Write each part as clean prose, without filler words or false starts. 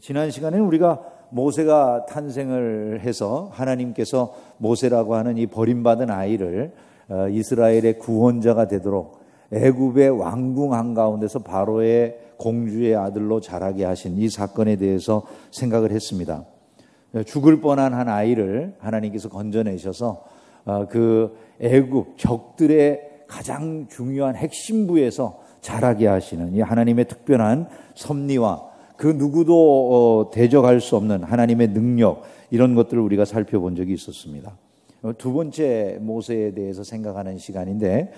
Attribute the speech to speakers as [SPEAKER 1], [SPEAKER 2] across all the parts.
[SPEAKER 1] 지난 시간에는 우리가 모세가 탄생을 해서 하나님께서 모세라고 하는 이 버림받은 아이를 이스라엘의 구원자가 되도록 애굽의 왕궁 한가운데서 바로의 공주의 아들로 자라게 하신 이 사건에 대해서 생각을 했습니다. 죽을 뻔한 한 아이를 하나님께서 건져내셔서 그 애굽 적들의 가장 중요한 핵심부에서 자라게 하시는 이 하나님의 특별한 섭리와 그 누구도 대적할 수 없는 하나님의 능력, 이런 것들을 우리가 살펴본 적이 있었습니다. 두 번째 모세에 대해서 생각하는 시간인데,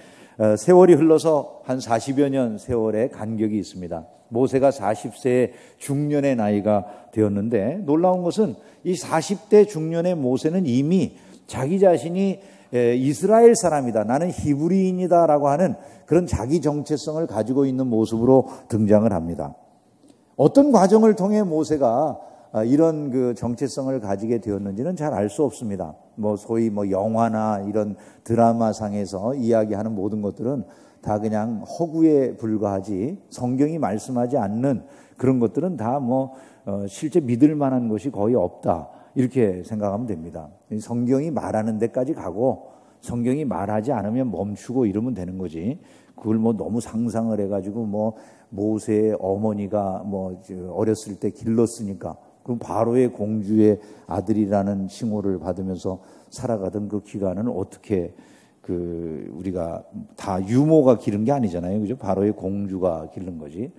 [SPEAKER 1] 세월이 흘러서 한 40여 년 세월의 간격이 있습니다. 모세가 40세의 중년의 나이가 되었는데, 놀라운 것은 이 40대 중년의 모세는 이미 자기 자신이 이스라엘 사람이다, 나는 히브리인이다 라고 하는 그런 자기 정체성을 가지고 있는 모습으로 등장을 합니다. 어떤 과정을 통해 모세가 이런 그 정체성을 가지게 되었는지는 잘 알 수 없습니다. 소위 영화나 이런 드라마상에서 이야기하는 모든 것들은 다 그냥 허구에 불과하지, 성경이 말씀하지 않는 그런 것들은 다 실제 믿을 만한 것이 거의 없다, 이렇게 생각하면 됩니다. 성경이 말하는 데까지 가고 성경이 말하지 않으면 멈추고 이러면 되는 거지, 그걸 너무 상상을 해가지고 모세의 어머니가 어렸을 때 길렀으니까 그럼 바로의 공주의 아들이라는 칭호를 받으면서 살아가던 그 기간은 어떻게 우리가 다 유모가 기른 게 아니잖아요, 그죠? 바로의 공주가 기른 거지.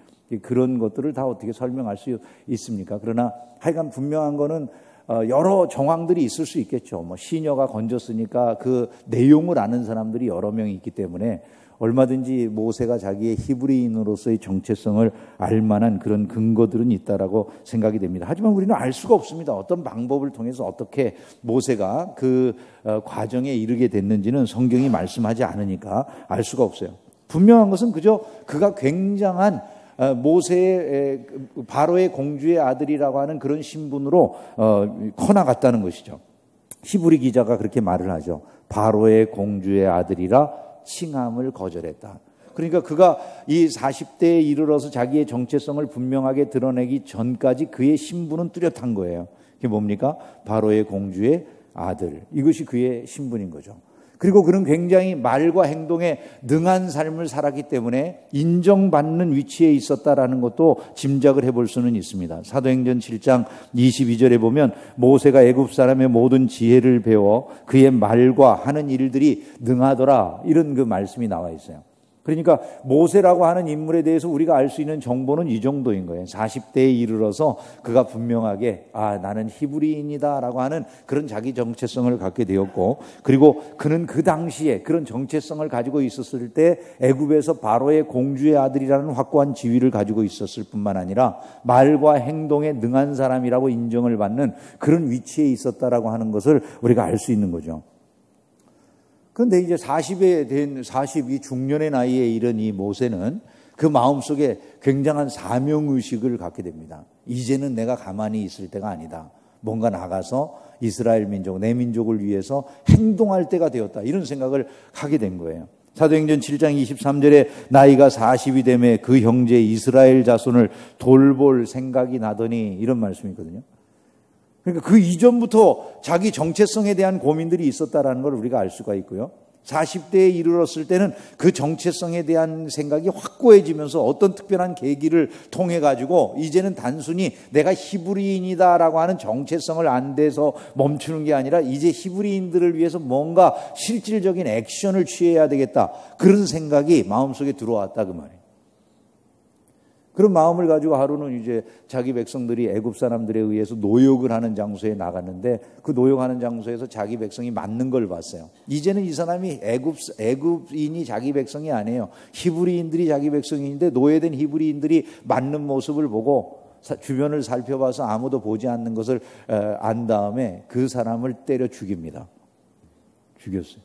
[SPEAKER 1] 그런 것들을 다 어떻게 설명할 수 있습니까? 그러나 하여간 분명한 거는 여러 정황들이 있을 수 있겠죠. 시녀가 건졌으니까 그 내용을 아는 사람들이 여러 명이 있기 때문에 얼마든지 모세가 자기의 히브리인으로서의 정체성을 알 만한 그런 근거들은 있다라고 생각이 됩니다. 하지만 우리는 알 수가 없습니다. 어떤 방법을 통해서 어떻게 모세가 그 과정에 이르게 됐는지는 성경이 말씀하지 않으니까 알 수가 없어요. 분명한 것은 그저 그가 굉장한 모세의 바로의 공주의 아들이라고 하는 그런 신분으로 커나갔다는 것이죠. 히브리 기자가 그렇게 말을 하죠. 바로의 공주의 아들이라 칭함을 거절했다. 그러니까 그가 이 40대에 이르러서 자기의 정체성을 분명하게 드러내기 전까지 그의 신분은 뚜렷한 거예요. 그게 뭡니까? 바로의 공주의 아들. 이것이 그의 신분인 거죠. 그리고 그는 굉장히 말과 행동에 능한 삶을 살았기 때문에 인정받는 위치에 있었다라는 것도 짐작을 해볼 수는 있습니다. 사도행전 7장 22절에 보면 모세가 애굽 사람의 모든 지혜를 배워 그의 말과 하는 일들이 능하더라, 이런 그 말씀이 나와 있어요. 그러니까 모세라고 하는 인물에 대해서 우리가 알 수 있는 정보는 이 정도인 거예요. 40대에 이르러서 그가 분명하게 나는 히브리인이다 라고 하는 그런 자기 정체성을 갖게 되었고, 그리고 그는 그 당시에 그런 정체성을 가지고 있었을 때 애굽에서 바로의 공주의 아들이라는 확고한 지위를 가지고 있었을 뿐만 아니라 말과 행동에 능한 사람이라고 인정을 받는 그런 위치에 있었다라고 하는 것을 우리가 알 수 있는 거죠. 그런데 이제 40이 중년의 나이에 이른 이 모세는 그 마음속에 굉장한 사명의식을 갖게 됩니다. 이제는 내가 가만히 있을 때가 아니다. 뭔가 나가서 이스라엘 민족, 내 민족을 위해서 행동할 때가 되었다, 이런 생각을 하게 된 거예요. 사도행전 7장 23절에 나이가 40이 되매 그 형제 이스라엘 자손을 돌볼 생각이 나더니, 이런 말씀이 있거든요. 그러니까 그 이전부터 자기 정체성에 대한 고민들이 있었다라는 걸 우리가 알 수가 있고요. 40대에 이르렀을 때는 그 정체성에 대한 생각이 확고해지면서 어떤 특별한 계기를 통해 가지고 이제는 단순히 내가 히브리인이다라고 하는 정체성을 안 돼서 멈추는 게 아니라 이제 히브리인들을 위해서 뭔가 실질적인 액션을 취해야 되겠다, 그런 생각이 마음속에 들어왔다, 그 말이에요. 그런 마음을 가지고 하루는 이제 자기 백성들이 애굽 사람들에 의해서 노역을 하는 장소에 나갔는데, 그 노역하는 장소에서 자기 백성이 맞는 걸 봤어요. 이제는 이 사람이 애굽인이 자기 백성이 아니에요. 히브리인들이 자기 백성인데 노예된 히브리인들이 맞는 모습을 보고 주변을 살펴봐서 아무도 보지 않는 것을 안 다음에 그 사람을 때려 죽입니다. 죽였어요.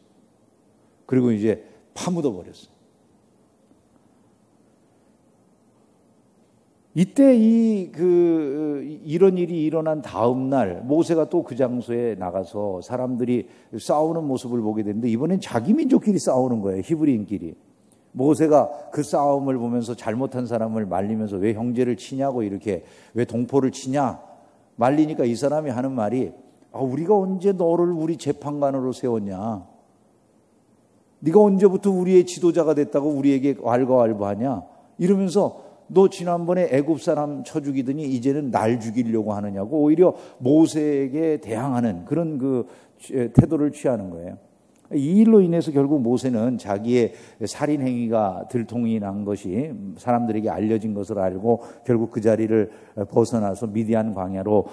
[SPEAKER 1] 그리고 이제 파묻어 버렸어요. 이때 이런 일이 일어난 다음 날 모세가 또 그 장소에 나가서 사람들이 싸우는 모습을 보게 되는데 이번엔 자기 민족끼리 싸우는 거예요. 히브리인끼리. 모세가 그 싸움을 보면서 잘못한 사람을 말리면서 왜 형제를 치냐고 이렇게 왜 동포를 치냐 말리니까 이 사람이 하는 말이 우리가 언제 너를 우리 재판관으로 세웠냐? 네가 언제부터 우리의 지도자가 됐다고 우리에게 왈가왈부하냐? 이러면서 너 지난번에 애굽 사람 쳐 죽이더니 이제는 날 죽이려고 하느냐고 오히려 모세에게 대항하는 그런 그 태도를 취하는 거예요. 이 일로 인해서 결국 모세는 자기의 살인 행위가 들통이 난 것이 사람들에게 알려진 것을 알고 결국 그 자리를 벗어나서 미디안 광야로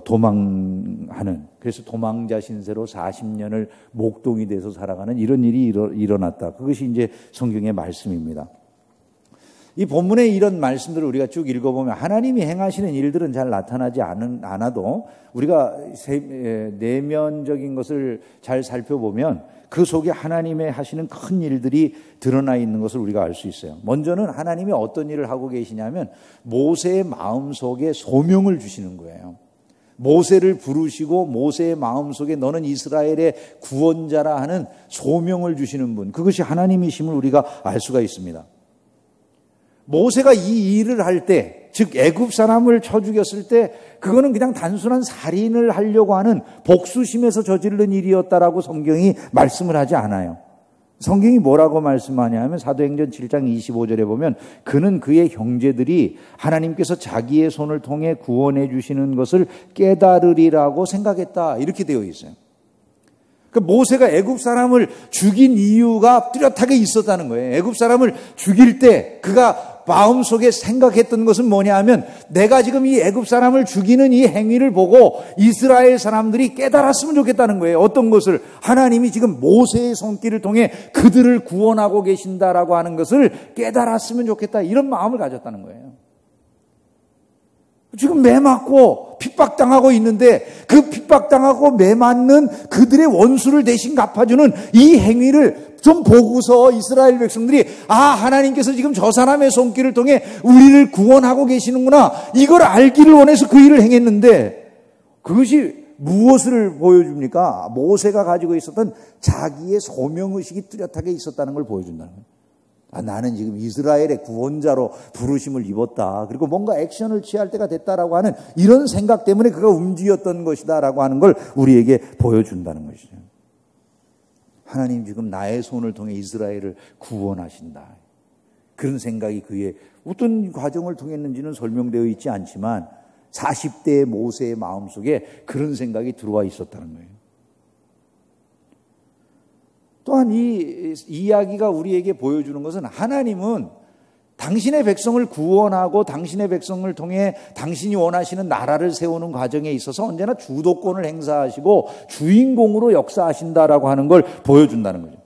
[SPEAKER 1] 도망하는, 그래서 도망자 신세로 40년을 목동이 돼서 살아가는 이런 일이 일어났다. 그것이 이제 성경의 말씀입니다. 이 본문에 이런 말씀들을 우리가 쭉 읽어보면 하나님이 행하시는 일들은 잘 나타나지 않아도 우리가 내면적인 것을 잘 살펴보면 그 속에 하나님의 하시는 큰 일들이 드러나 있는 것을 우리가 알 수 있어요. 먼저는 하나님이 어떤 일을 하고 계시냐면 모세의 마음속에 소명을 주시는 거예요. 모세를 부르시고 모세의 마음속에 너는 이스라엘의 구원자라 하는 소명을 주시는 분, 그것이 하나님이심을 우리가 알 수가 있습니다. 모세가 이 일을 할 때, 즉 애굽 사람을 쳐 죽였을 때 그거는 그냥 단순한 살인을 하려고 하는 복수심에서 저지른 일이었다라고 성경이 말씀을 하지 않아요. 성경이 뭐라고 말씀하냐면 사도행전 7장 25절에 보면 그는 그의 형제들이 하나님께서 자기의 손을 통해 구원해 주시는 것을 깨달으리라고 생각했다, 이렇게 되어 있어요. 그 모세가 애굽 사람을 죽인 이유가 뚜렷하게 있었다는 거예요. 애굽 사람을 죽일 때 그가 마음속에 생각했던 것은 뭐냐 하면 내가 지금 이 애굽 사람을 죽이는 이 행위를 보고 이스라엘 사람들이 깨달았으면 좋겠다는 거예요. 어떤 것을? 하나님이 지금 모세의 손길을 통해 그들을 구원하고 계신다라고 하는 것을 깨달았으면 좋겠다, 이런 마음을 가졌다는 거예요. 지금 매 맞고 핍박당하고 있는데 그 핍박당하고 매 맞는 그들의 원수를 대신 갚아주는 이 행위를 좀 보고서 이스라엘 백성들이 하나님께서 지금 저 사람의 손길을 통해 우리를 구원하고 계시는구나, 이걸 알기를 원해서 그 일을 행했는데 그것이 무엇을 보여줍니까? 모세가 가지고 있었던 자기의 소명의식이 뚜렷하게 있었다는 걸 보여준다는 거예요. 나는 지금 이스라엘의 구원자로 부르심을 입었다, 그리고 뭔가 액션을 취할 때가 됐다라고 하는 이런 생각 때문에 그가 움직였던 것이다라고 하는 걸 우리에게 보여준다는 것이죠. 하나님 지금 나의 손을 통해 이스라엘을 구원하신다, 그런 생각이 그의 어떤 과정을 통했는지는 설명되어 있지 않지만 40대의 모세의 마음속에 그런 생각이 들어와 있었다는 거예요. 또한 이 이야기가 우리에게 보여주는 것은 하나님은 당신의 백성을 구원하고 당신의 백성을 통해 당신이 원하시는 나라를 세우는 과정에 있어서 언제나 주도권을 행사하시고 주인공으로 역사하신다라고 하는 걸 보여준다는 거죠.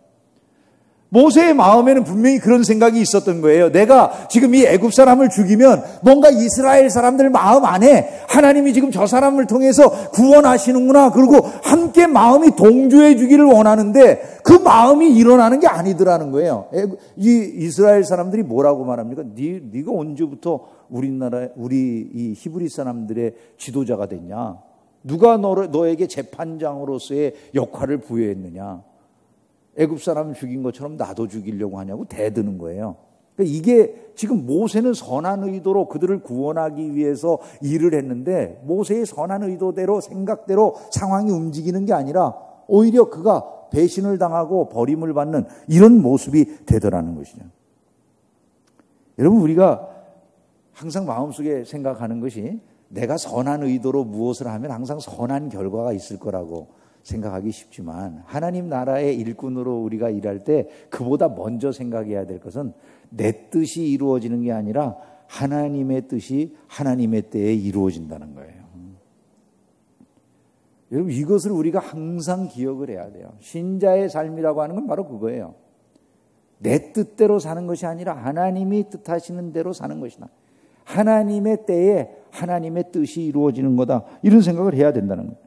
[SPEAKER 1] 모세의 마음에는 분명히 그런 생각이 있었던 거예요. 내가 지금 이 애굽 사람을 죽이면 뭔가 이스라엘 사람들 마음 안에 하나님이 지금 저 사람을 통해서 구원하시는구나, 그리고 함께 마음이 동조해 주기를 원하는데 그 마음이 일어나는 게 아니더라는 거예요. 이 이스라엘 사람들이 뭐라고 말합니까? 네가 언제부터 우리 이 히브리 사람들의 지도자가 됐냐? 누가 너에게 재판장으로서의 역할을 부여했느냐? 애굽 사람 죽인 것처럼 나도 죽이려고 하냐고 대드는 거예요. 그러니까 이게 지금 모세는 선한 의도로 그들을 구원하기 위해서 일을 했는데 모세의 선한 의도대로 생각대로 상황이 움직이는 게 아니라 오히려 그가 배신을 당하고 버림을 받는 이런 모습이 되더라는 것이죠. 여러분, 우리가 항상 마음속에 생각하는 것이 내가 선한 의도로 무엇을 하면 항상 선한 결과가 있을 거라고 생각하기 쉽지만 하나님 나라의 일꾼으로 우리가 일할 때 그보다 먼저 생각해야 될 것은 내 뜻이 이루어지는 게 아니라 하나님의 뜻이 하나님의 때에 이루어진다는 거예요. 여러분, 이것을 우리가 항상 기억을 해야 돼요. 신자의 삶이라고 하는 건 바로 그거예요. 내 뜻대로 사는 것이 아니라 하나님이 뜻하시는 대로 사는 것이다. 하나님의 때에 하나님의 뜻이 이루어지는 거다, 이런 생각을 해야 된다는 거예요.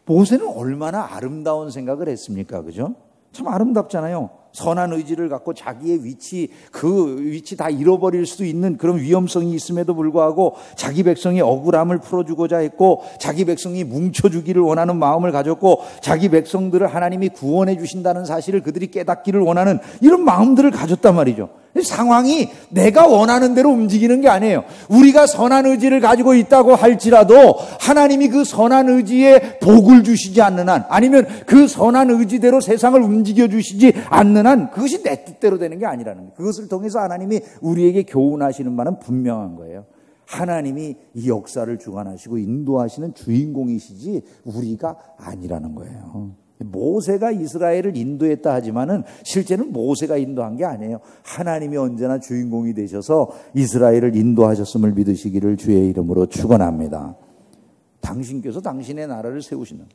[SPEAKER 1] 모세는 얼마나 아름다운 생각을 했습니까? 그죠? 참 아름답잖아요. 선한 의지를 갖고 자기의 위치, 그 위치 다 잃어버릴 수도 있는 그런 위험성이 있음에도 불구하고 자기 백성의 억울함을 풀어주고자 했고, 자기 백성이 뭉쳐주기를 원하는 마음을 가졌고, 자기 백성들을 하나님이 구원해 주신다는 사실을 그들이 깨닫기를 원하는 이런 마음들을 가졌단 말이죠. 상황이 내가 원하는 대로 움직이는 게 아니에요. 우리가 선한 의지를 가지고 있다고 할지라도 하나님이 그 선한 의지에 복을 주시지 않는 한, 아니면 그 선한 의지대로 세상을 움직여 주시지 않는 한, 그것이 내 뜻대로 되는 게 아니라는 거예요. 그것을 통해서 하나님이 우리에게 교훈하시는 바는 분명한 거예요. 하나님이 이 역사를 주관하시고 인도하시는 주인공이시지 우리가 아니라는 거예요. 모세가 이스라엘을 인도했다 하지만은 실제는 모세가 인도한 게 아니에요. 하나님이 언제나 주인공이 되셔서 이스라엘을 인도하셨음을 믿으시기를 주의 이름으로 축원합니다. 당신께서 당신의 나라를 세우시는,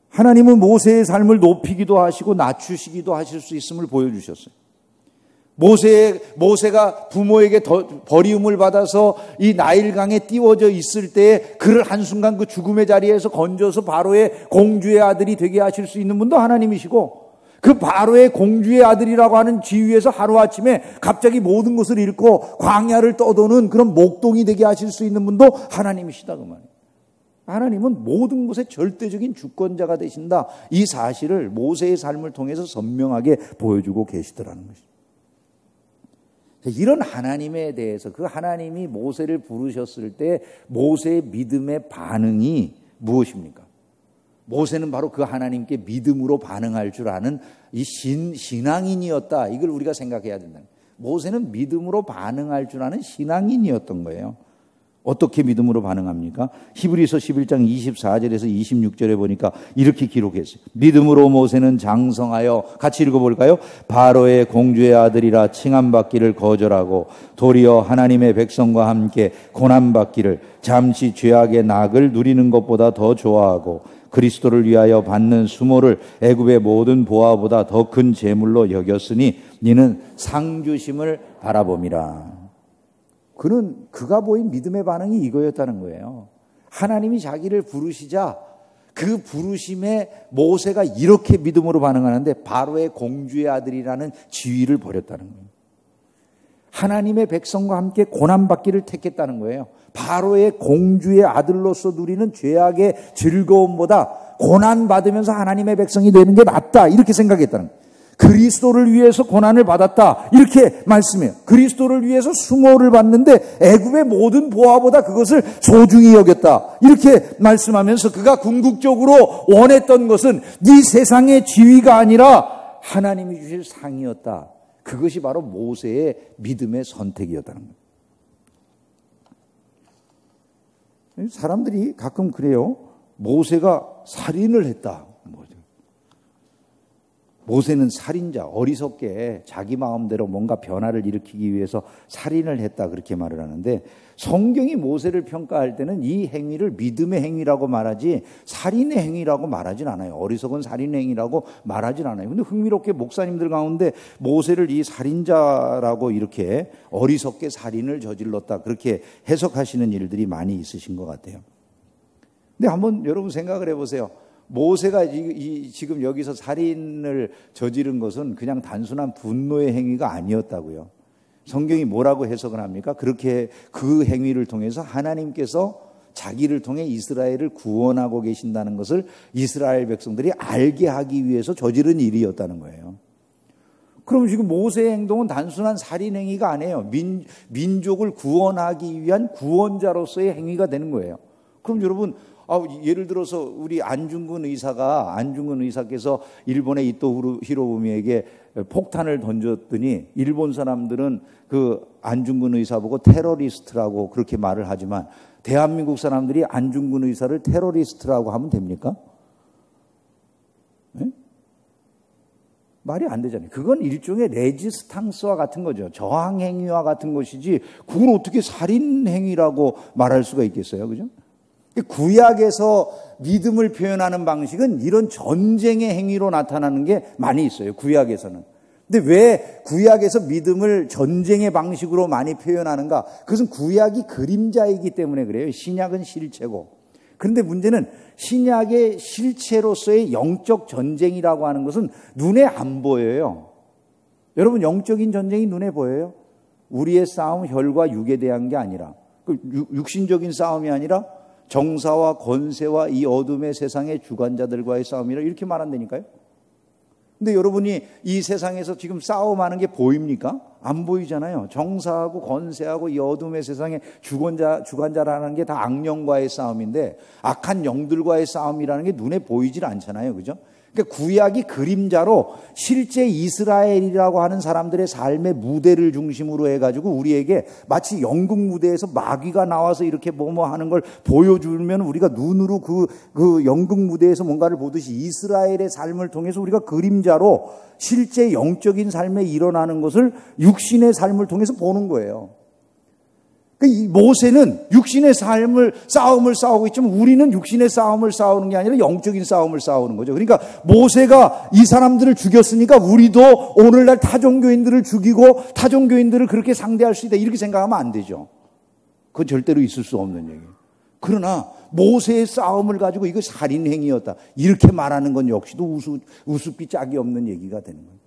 [SPEAKER 1] 하나님은 모세의 삶을 높이기도 하시고 낮추시기도 하실 수 있음을 보여주셨어요. 모세가 부모에게 버리움을 받아서 이 나일강에 띄워져 있을 때 그를 한순간 그 죽음의 자리에서 건져서 바로의 공주의 아들이 되게 하실 수 있는 분도 하나님이시고, 그 바로의 공주의 아들이라고 하는 지위에서 하루아침에 갑자기 모든 것을 잃고 광야를 떠도는 그런 목동이 되게 하실 수 있는 분도 하나님이시다 그 말이에요. 하나님은 모든 것의 절대적인 주권자가 되신다, 이 사실을 모세의 삶을 통해서 선명하게 보여주고 계시더라는 것이죠. 이런 하나님에 대해서, 그 하나님이 모세를 부르셨을 때 모세의 믿음의 반응이 무엇입니까? 모세는 바로 그 하나님께 믿음으로 반응할 줄 아는 이 신앙인이었다, 이걸 우리가 생각해야 된다. 모세는 믿음으로 반응할 줄 아는 신앙인이었던 거예요. 어떻게 믿음으로 반응합니까? 히브리서 11장 24절에서 26절에 보니까 이렇게 기록했어요. 믿음으로 모세는 장성하여, 같이 읽어볼까요? 바로의 공주의 아들이라 칭함받기를 거절하고 도리어 하나님의 백성과 함께 고난받기를, 잠시 죄악의 낙을 누리는 것보다 더 좋아하고 그리스도를 위하여 받는 수모를 애굽의 모든 보화보다 더 큰 재물로 여겼으니 이는 상주심을 바라봄이라. 그가 보인 믿음의 반응이 이거였다는 거예요. 하나님이 자기를 부르시자 그 부르심에 모세가 이렇게 믿음으로 반응하는데 바로의 공주의 아들이라는 지위를 버렸다는 거예요. 하나님의 백성과 함께 고난받기를 택했다는 거예요. 바로의 공주의 아들로서 누리는 죄악의 즐거움보다 고난받으면서 하나님의 백성이 되는 게 낫다, 이렇게 생각했다는 거예요. 그리스도를 위해서 고난을 받았다, 이렇게 말씀해요. 그리스도를 위해서 수모를 받는데 애굽의 모든 보화보다 그것을 소중히 여겼다, 이렇게 말씀하면서 그가 궁극적으로 원했던 것은 이 세상의 지위가 아니라 하나님이 주실 상이었다. 그것이 바로 모세의 믿음의 선택이었다는 거예요. 사람들이 가끔 그래요. 모세가 살인을 했다. 모세는 살인자, 어리석게 자기 마음대로 뭔가 변화를 일으키기 위해서 살인을 했다, 그렇게 말을 하는데, 성경이 모세를 평가할 때는 이 행위를 믿음의 행위라고 말하지 살인의 행위라고 말하진 않아요. 어리석은 살인의 행위라고 말하진 않아요. 근데 흥미롭게 목사님들 가운데 모세를 이 살인자라고 이렇게 어리석게 살인을 저질렀다, 그렇게 해석하시는 일들이 많이 있으신 것 같아요. 근데 한번 여러분 생각을 해보세요. 모세가 지금 여기서 살인을 저지른 것은 그냥 단순한 분노의 행위가 아니었다고요. 성경이 뭐라고 해석을 합니까? 그렇게 그 행위를 통해서 하나님께서 자기를 통해 이스라엘을 구원하고 계신다는 것을 이스라엘 백성들이 알게 하기 위해서 저지른 일이었다는 거예요. 그럼 지금 모세의 행동은 단순한 살인 행위가 아니에요. 민족을 구원하기 위한 구원자로서의 행위가 되는 거예요. 그럼 여러분, 예를 들어서 우리 안중근 의사께서 일본의 이토 히로부미에게 폭탄을 던졌더니 일본 사람들은 그 안중근 의사 보고 테러리스트라고 그렇게 말을 하지만 대한민국 사람들이 안중근 의사를 테러리스트라고 하면 됩니까? 네? 말이 안 되잖아요. 그건 일종의 레지스탕스와 같은 거죠. 저항행위와 같은 것이지 그건 어떻게 살인행위라고 말할 수가 있겠어요. 그죠? 구약에서 믿음을 표현하는 방식은 이런 전쟁의 행위로 나타나는 게 많이 있어요. 구약에서는. 근데 왜 구약에서 믿음을 전쟁의 방식으로 많이 표현하는가? 그것은 구약이 그림자이기 때문에 그래요. 신약은 실체고. 그런데 문제는 신약의 실체로서의 영적 전쟁이라고 하는 것은 눈에 안 보여요. 여러분, 영적인 전쟁이 눈에 보여요? 우리의 싸움 혈과 육에 대한 게 아니라, 육신적인 싸움이 아니라 정사와 권세와 이 어둠의 세상의 주관자들과의 싸움이라 이렇게 말한다니까요. 근데 여러분이 이 세상에서 지금 싸움하는 게 보입니까? 안 보이잖아요. 정사하고 권세하고 이 어둠의 세상의 주관자라는 게 다 악령과의 싸움인데, 악한 영들과의 싸움이라는 게 눈에 보이질 않잖아요. 그죠? 그러니까 구약이 그림자로 실제 이스라엘이라고 하는 사람들의 삶의 무대를 중심으로 해가지고 우리에게 마치 연극 무대에서 마귀가 나와서 이렇게 뭐뭐 하는 걸 보여주면 우리가 눈으로 그 연극 무대에서 뭔가를 보듯이 이스라엘의 삶을 통해서 우리가 그림자로 실제 영적인 삶에 일어나는 것을 육신의 삶을 통해서 보는 거예요. 이 모세는 육신의 싸움을 싸우고 있지만 우리는 육신의 싸움을 싸우는 게 아니라 영적인 싸움을 싸우는 거죠. 그러니까 모세가 이 사람들을 죽였으니까 우리도 오늘날 타종교인들을 죽이고 타종교인들을 그렇게 상대할 수 있다, 이렇게 생각하면 안 되죠. 그건 절대로 있을 수 없는 얘기예요. 그러나 모세의 싸움을 가지고 이거 살인행위였다, 이렇게 말하는 건 역시도 우습기 짝이 없는 얘기가 되는 거예요.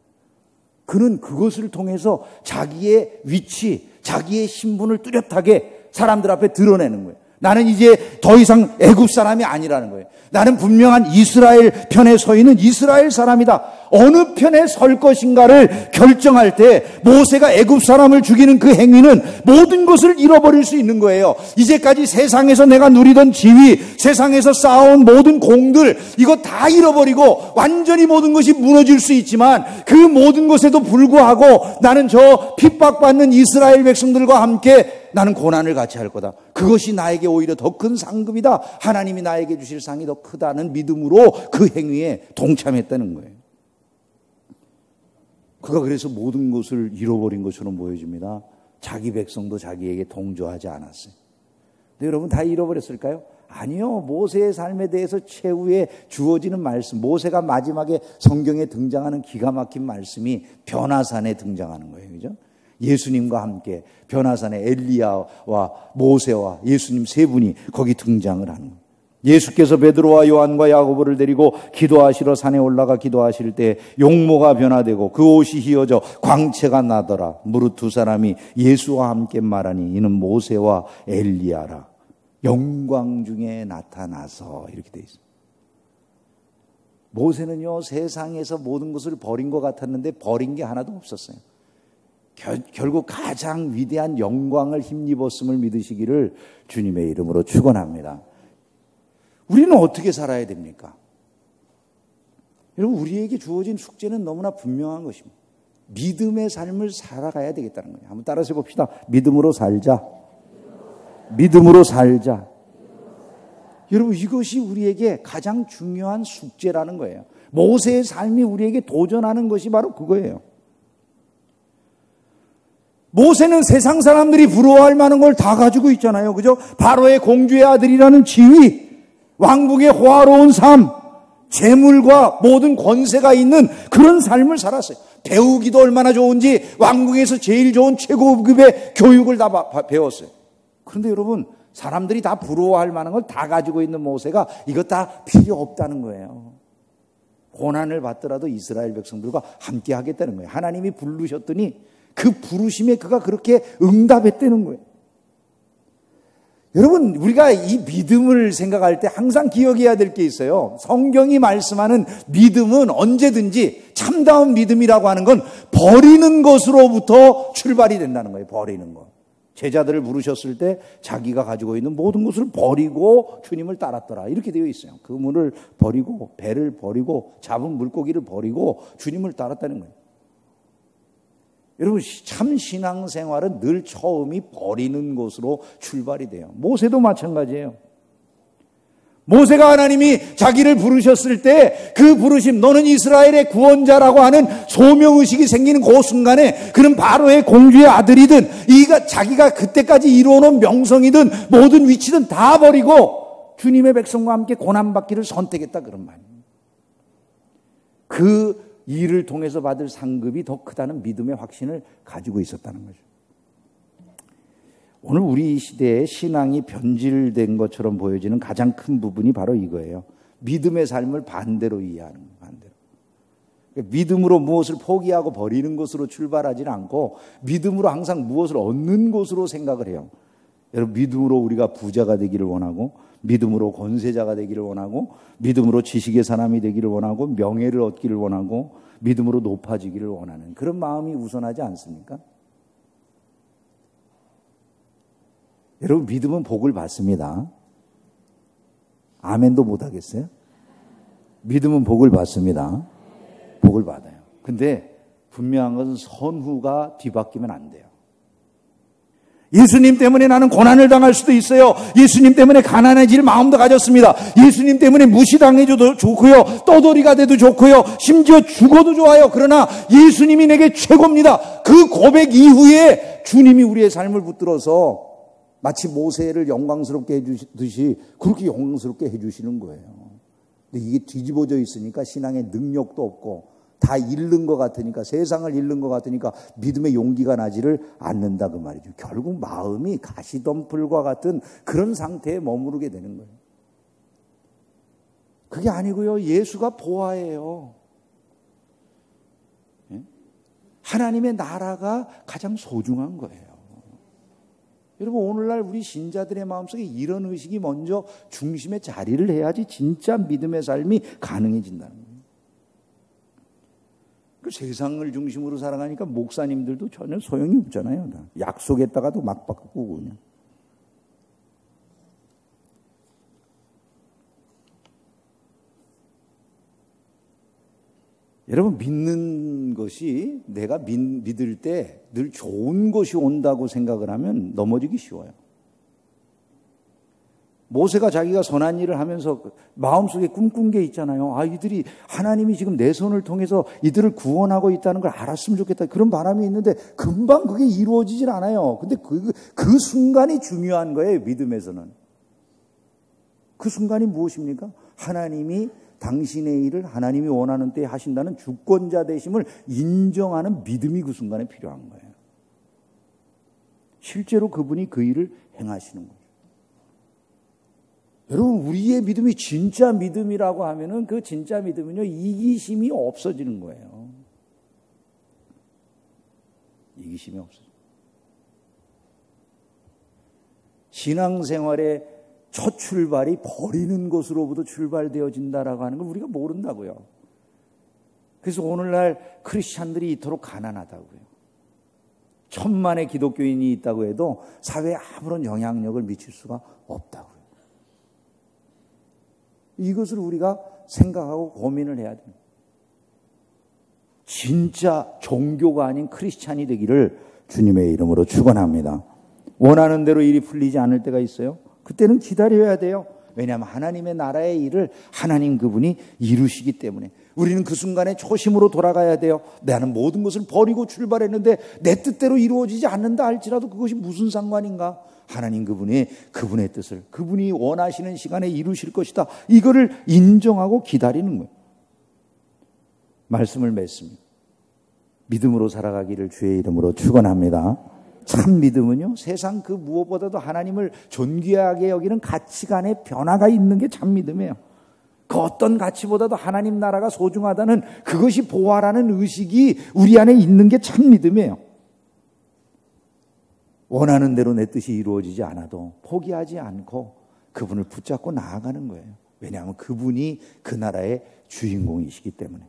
[SPEAKER 1] 그는 그것을 통해서 자기의 위치, 자기의 신분을 뚜렷하게 사람들 앞에 드러내는 거예요. 나는 이제 더 이상 애굽 사람이 아니라는 거예요. 나는 분명한 이스라엘 편에 서 있는 이스라엘 사람이다. 어느 편에 설 것인가를 결정할 때 모세가 애굽 사람을 죽이는 그 행위는 모든 것을 잃어버릴 수 있는 거예요. 이제까지 세상에서 내가 누리던 지위, 세상에서 쌓아온 모든 공들, 이거 다 잃어버리고 완전히 모든 것이 무너질 수 있지만 그 모든 것에도 불구하고 나는 저 핍박받는 이스라엘 백성들과 함께 나는 고난을 같이 할 거다. 그것이 나에게 오히려 더 큰 상급이다. 하나님이 나에게 주실 상이 더 크다는 믿음으로 그 행위에 동참했다는 거예요. 그가 그래서 모든 것을 잃어버린 것처럼 보여집니다. 자기 백성도 자기에게 동조하지 않았어요. 근데 여러분, 다 잃어버렸을까요? 아니요. 모세의 삶에 대해서 최후에 주어지는 말씀, 모세가 마지막에 성경에 등장하는 기가 막힌 말씀이 변화산에 등장하는 거예요. 그죠? 예수님과 함께 변화산에 엘리야와 모세와 예수님 세 분이 거기 등장을 하는 거예요. 예수께서 베드로와 요한과 야고보를 데리고 기도하시러 산에 올라가 기도하실 때 용모가 변화되고 그 옷이 휘어져 광채가 나더라. 무릇 두 사람이 예수와 함께 말하니 이는 모세와 엘리야라. 영광 중에 나타나서, 이렇게 돼 있어요. 모세는요, 세상에서 모든 것을 버린 것 같았는데 버린 게 하나도 없었어요. 결국 가장 위대한 영광을 힘입었음을 믿으시기를 주님의 이름으로 축원합니다. 우리는 어떻게 살아야 됩니까? 여러분, 우리에게 주어진 숙제는 너무나 분명한 것입니다. 믿음의 삶을 살아가야 되겠다는 거예요. 한번 따라서 해봅시다. 믿음으로 살자. 믿음으로 살자. 여러분, 이것이 우리에게 가장 중요한 숙제라는 거예요. 모세의 삶이 우리에게 도전하는 것이 바로 그거예요. 모세는 세상 사람들이 부러워할 만한 걸 다 가지고 있잖아요. 그죠? 바로의 공주의 아들이라는 지위, 왕국의 호화로운 삶, 재물과 모든 권세가 있는 그런 삶을 살았어요. 배우기도 얼마나 좋은지 왕궁에서 제일 좋은 최고급의 교육을 다 배웠어요. 그런데 여러분, 사람들이 다 부러워할 만한 걸 다 가지고 있는 모세가 이것 다 필요 없다는 거예요. 고난을 받더라도 이스라엘 백성들과 함께 하겠다는 거예요. 하나님이 부르셨더니 그 부르심에 그가 그렇게 응답했다는 거예요. 여러분, 우리가 이 믿음을 생각할 때 항상 기억해야 될 게 있어요. 성경이 말씀하는 믿음은 언제든지 참다운 믿음이라고 하는 건 버리는 것으로부터 출발이 된다는 거예요. 버리는 것. 제자들을 부르셨을 때 자기가 가지고 있는 모든 것을 버리고 주님을 따랐더라, 이렇게 되어 있어요. 그물을 버리고 배를 버리고 잡은 물고기를 버리고 주님을 따랐다는 거예요. 여러분, 참 신앙생활은 늘 처음이 버리는 것으로 출발이 돼요. 모세도 마찬가지예요. 모세가 하나님이 자기를 부르셨을 때 그 부르심, 너는 이스라엘의 구원자라고 하는 소명의식이 생기는 그 순간에 그는 바로의 공주의 아들이든 자기가 그때까지 이루어놓은 명성이든 모든 위치든 다 버리고 주님의 백성과 함께 고난받기를 선택했다, 그런 말이에요. 그 일을 통해서 받을 상급이 더 크다는 믿음의 확신을 가지고 있었다는 거죠. 오늘 우리 시대의 신앙이 변질된 것처럼 보여지는 가장 큰 부분이 바로 이거예요. 믿음의 삶을 반대로 이해하는 거예요. 반대로. 믿음으로 무엇을 포기하고 버리는 것으로 출발하지는 않고 믿음으로 항상 무엇을 얻는 것으로 생각을 해요. 여러분, 믿음으로 우리가 부자가 되기를 원하고, 믿음으로 권세자가 되기를 원하고, 믿음으로 지식의 사람이 되기를 원하고, 명예를 얻기를 원하고, 믿음으로 높아지기를 원하는 그런 마음이 우선하지 않습니까? 여러분, 믿음은 복을 받습니다. 아멘도 못하겠어요? 믿음은 복을 받습니다. 복을 받아요. 근데 분명한 것은 선후가 뒤바뀌면 안 돼요. 예수님 때문에 나는 고난을 당할 수도 있어요. 예수님 때문에 가난해질 마음도 가졌습니다. 예수님 때문에 무시당해줘도 좋고요. 떠돌이가 돼도 좋고요. 심지어 죽어도 좋아요. 그러나 예수님이 내게 최고입니다. 그 고백 이후에 주님이 우리의 삶을 붙들어서 마치 모세를 영광스럽게 해주듯이 그렇게 영광스럽게 해주시는 거예요. 근데 이게 뒤집어져 있으니까 신앙의 능력도 없고 다 잃는 것 같으니까, 세상을 잃는 것 같으니까 믿음의 용기가 나지를 않는다 그 말이죠. 결국 마음이 가시덤불과 같은 그런 상태에 머무르게 되는 거예요. 그게 아니고요. 예수가 보아예요. 하나님의 나라가 가장 소중한 거예요. 여러분, 오늘날 우리 신자들의 마음속에 이런 의식이 먼저 중심에 자리를 해야지 진짜 믿음의 삶이 가능해진다는 거예요. 그 세상을 중심으로 살아가니까 목사님들도 전혀 소용이 없잖아요. 약속했다가도 막 바꾸고 그냥. 여러분, 믿는 것이 내가 믿을 때 늘 좋은 것이 온다고 생각을 하면 넘어지기 쉬워요. 모세가 자기가 선한 일을 하면서 마음속에 꿈꾼 게 있잖아요. 아, 이들이 하나님이 지금 내 손을 통해서 이들을 구원하고 있다는 걸 알았으면 좋겠다. 그런 바람이 있는데 금방 그게 이루어지질 않아요. 근데 그 순간이 중요한 거예요. 믿음에서는. 그 순간이 무엇입니까? 하나님이 당신의 일을 하나님이 원하는 때에 하신다는 주권자 되심을 인정하는 믿음이 그 순간에 필요한 거예요. 실제로 그분이 그 일을 행하시는 거예요. 여러분, 우리의 믿음이 진짜 믿음이라고 하면은 그 진짜 믿음은요, 이기심이 없어지는 거예요. 이기심이 없어져. 신앙생활의 첫 출발이 버리는 것으로부터 출발되어진다라고 하는 걸 우리가 모른다고요. 그래서 오늘날 크리스찬들이 이토록 가난하다고요. 천만의 기독교인이 있다고 해도 사회에 아무런 영향력을 미칠 수가 없다고요. 이것을 우리가 생각하고 고민을 해야 됩니다. 진짜 종교가 아닌 크리스찬이 되기를 주님의 이름으로 축원합니다. 원하는 대로 일이 풀리지 않을 때가 있어요. 그때는 기다려야 돼요. 왜냐하면 하나님의 나라의 일을 하나님 그분이 이루시기 때문에 우리는 그 순간에 초심으로 돌아가야 돼요. 나는 모든 것을 버리고 출발했는데 내 뜻대로 이루어지지 않는다 할지라도 그것이 무슨 상관인가? 하나님 그분이 그분의 뜻을 그분이 원하시는 시간에 이루실 것이다. 이거를 인정하고 기다리는 거예요. 말씀을 맺습니다. 믿음으로 살아가기를 주의 이름으로 축원합니다. 참 믿음은요, 세상 그 무엇보다도 하나님을 존귀하게 여기는 가치관의 변화가 있는 게 참 믿음이에요. 그 어떤 가치보다도 하나님 나라가 소중하다는 그것이 보아라는 의식이 우리 안에 있는 게 참 믿음이에요. 원하는 대로 내 뜻이 이루어지지 않아도 포기하지 않고 그분을 붙잡고 나아가는 거예요. 왜냐하면 그분이 그 나라의 주인공이시기 때문에.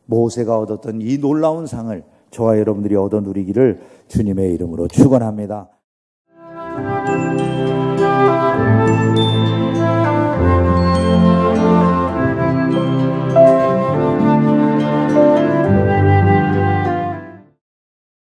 [SPEAKER 1] 모세가 얻었던 이 놀라운 상을 저와 여러분들이 얻어 누리기를 주님의 이름으로 축원합니다.